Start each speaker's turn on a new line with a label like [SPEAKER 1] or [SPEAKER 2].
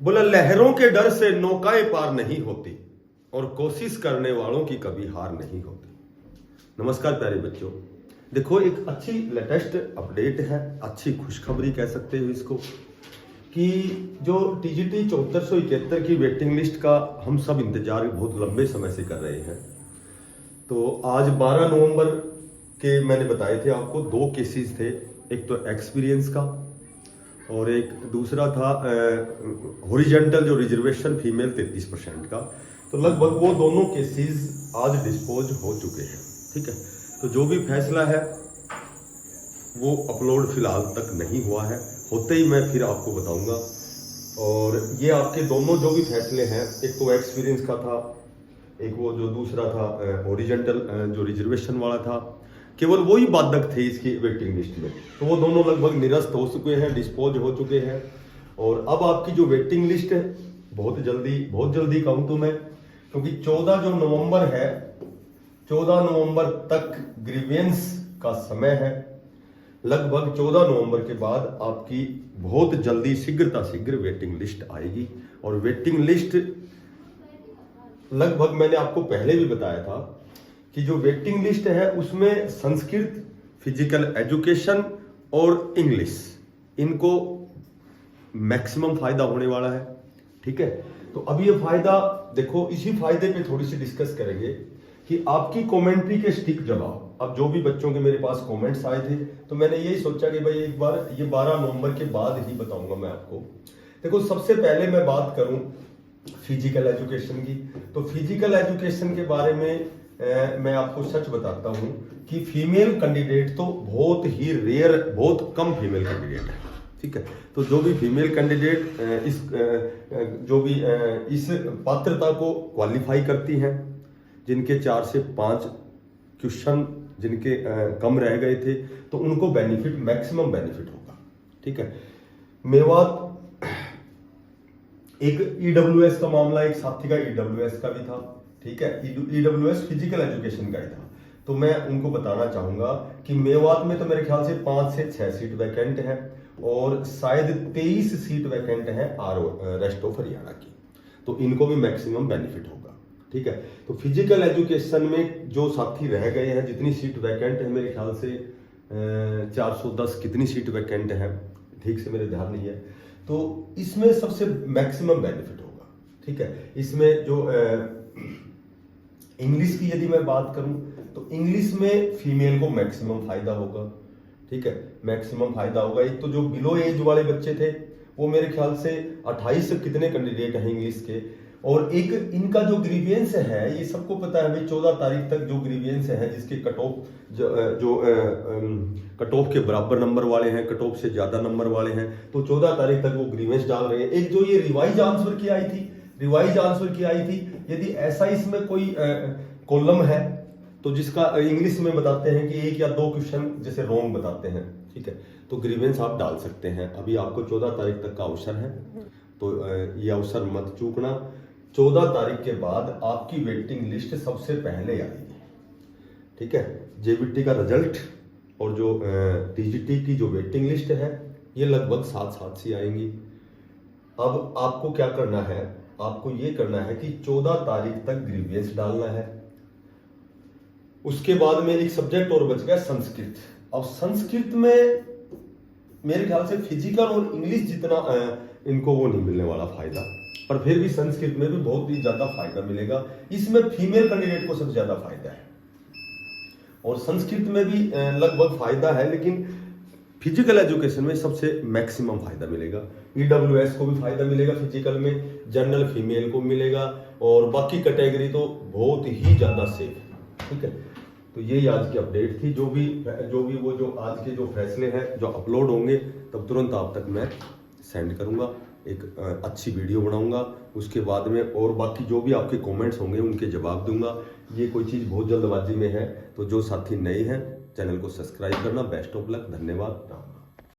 [SPEAKER 1] बोला लहरों के डर से नौकाएं पार नहीं होती और कोशिश करने वालों की कभी हार नहीं होती। नमस्कार प्यारे बच्चों, देखो एक अच्छी लेटेस्ट अपडेट है, अच्छी खुशखबरी कह सकते हो इसको, कि जो टीजीटी 7471 की वेटिंग लिस्ट का हम सब इंतजार बहुत लंबे समय से कर रहे हैं। तो आज 12 नवंबर के मैंने बताए थे आपको, दो केसेस थे, एक तो एक्सपीरियंस का और एक दूसरा था हॉरिजॉन्टल जो रिजर्वेशन फीमेल 33% का। तो लगभग वो दोनों केसेस आज डिस्पोज हो चुके हैं। ठीक है, तो जो भी फैसला है वो अपलोड फिलहाल तक नहीं हुआ है, होते ही मैं फिर आपको बताऊंगा। और ये आपके दोनों जो भी फैसले हैं, एक तो एक्सपीरियंस का था, एक वो जो दूसरा था हॉरिजॉन्टल जो रिजर्वेशन वाला था, केवल वही बाधक थे इसकी वेटिंग लिस्ट में। तो वो दोनों लगभग निरस्त हो चुके हैं, डिस्पोज हो चुके हैं। और अब आपकी जो वेटिंग लिस्ट है बहुत जल्दी कहूँ तो मैं, क्योंकि 14 जो नवंबर है, 14 नवंबर तक ग्रीवेंस का समय है। लगभग 14 नवंबर के बाद आपकी बहुत जल्दी शीघ्र वेटिंग लिस्ट आएगी। और वेटिंग लिस्ट लगभग मैंने आपको पहले भी बताया था कि जो वेटिंग लिस्ट है उसमें संस्कृत, फिजिकल एजुकेशन और इंग्लिश, इनको मैक्सिमम फायदा होने वाला है। ठीक है, तो अब ये फायदा देखो, इसी फायदे पे थोड़ी सी डिस्कस करेंगे कि आपकी कमेंट्री के स्टिक जवाब। अब जो भी बच्चों के मेरे पास कमेंट्स आए थे, तो मैंने यही सोचा कि भाई एक बार ये 12 नवंबर के बाद ही बताऊंगा मैं आपको। देखो, सबसे पहले मैं बात करूं फिजिकल एजुकेशन की, तो फिजिकल एजुकेशन के बारे में मैं आपको सच बताता हूं कि फीमेल कैंडिडेट तो बहुत ही रेयर, बहुत कम फीमेल कैंडिडेट है। ठीक है, तो जो भी फीमेल कैंडिडेट इस पात्रता को क्वालिफाई करती हैं, जिनके 4 से 5 क्वेश्चन जिनके कम रह गए थे, तो उनको बेनिफिट, मैक्सिमम बेनिफिट होगा। ठीक है, मेवात एक ईडब्ल्यूएस का मामला, एक साथी का ईडब्ल्यूएस का भी था। ठीक है, ईडब्ल्यूएस फिजिकल एजुकेशन का ही था। तो मैं उनको बताना चाहूंगा कि मेवात में तो मेरे ख्याल से 5 से 6 सीट वैकेंट है और शायद 23 सीट वैकेंट है रेस्ट ऑफ हरियाणा की। तो इनको भी मैक्सिमम बेनिफिट होगा। ठीक है, तो फिजिकल एजुकेशन में जो साथी रह गए हैं, जितनी सीट वैकेंट है, मेरे ख्याल से 410 कितनी सीट वैकेंट है, ठीक से मेरे ध्यान नहीं है। तो इसमें सबसे मैक्सिमम बेनिफिट होगा। ठीक है, इसमें जो इंग्लिश की यदि मैं बात करूं, तो इंग्लिश में फीमेल को मैक्सिमम फायदा होगा। ठीक है, मैक्सिमम फायदा होगा। एक तो जो बिलो एज वाले बच्चे थे, वो मेरे ख्याल से 28 कितने कैंडिडेट हैं इंग्लिश के। और एक इनका जो ग्रीवियंस है, ये सबको पता है भाई, 14 तारीख तक जो ग्रीवियंस है, जिसके कट ऑफ के बराबर नंबर वाले हैं, कट ऑफ से ज्यादा नंबर वाले हैं, तो 14 तारीख तक वो ग्रीवियंस डाल रहे हैं। एक जो ये रिवाइज आंसर की आई थी, यदि ऐसा इसमें कोई कॉलम है, तो जिसका इंग्लिश में बताते हैं कि 1 या 2 क्वेश्चन जैसे रॉन्ग बताते हैं, ठीक है, तो ग्रीवेंस आप डाल सकते हैं। अभी आपको 14 तारीख तक का अवसर है, तो ये अवसर मत चूकना। 14 तारीख के बाद आपकी वेटिंग लिस्ट सबसे पहले आएगी। ठीक है, जेबीटी का रिजल्ट और जो टीजीटी की जो वेटिंग लिस्ट है, ये लगभग साथ सी आएंगी। अब आपको क्या करना है, आपको ये करना है कि 14 तारीख तक ग्रीवियंस डालना है। उसके बाद में एक सब्जेक्ट और बच गया, संस्कृत। अब संस्कृत में मेरे ख्याल से फिजिकल और इंग्लिश जितना इनको वो नहीं मिलने वाला फायदा, पर फिर भी संस्कृत में भी बहुत ही ज्यादा फायदा मिलेगा। इसमें फीमेल कैंडिडेट को सबसे ज्यादा फायदा है और संस्कृत में भी लगभग फायदा है, लेकिन फिजिकल एजुकेशन में सबसे मैक्सिमम फायदा मिलेगा। ईडब्ल्यूएस को भी फायदा मिलेगा फिजिकल में, जनरल फीमेल को मिलेगा, और बाकी कैटेगरी तो बहुत ही ज्यादा सेफ है। ठीक है, तो यही आज की अपडेट थी। जो भी वो जो आज के जो फैसले हैं जो अपलोड होंगे, तब तुरंत आप तक मैं सेंड करूंगा, एक अच्छी वीडियो बनाऊंगा। उसके बाद में और बाकी जो भी आपके कमेंट्स होंगे उनके जवाब दूंगा। ये कोई चीज़ बहुत जल्दबाजी में है, तो जो साथी नए हैं चैनल को सब्सक्राइब करना। बेस्ट ऑफ लक, धन्यवाद।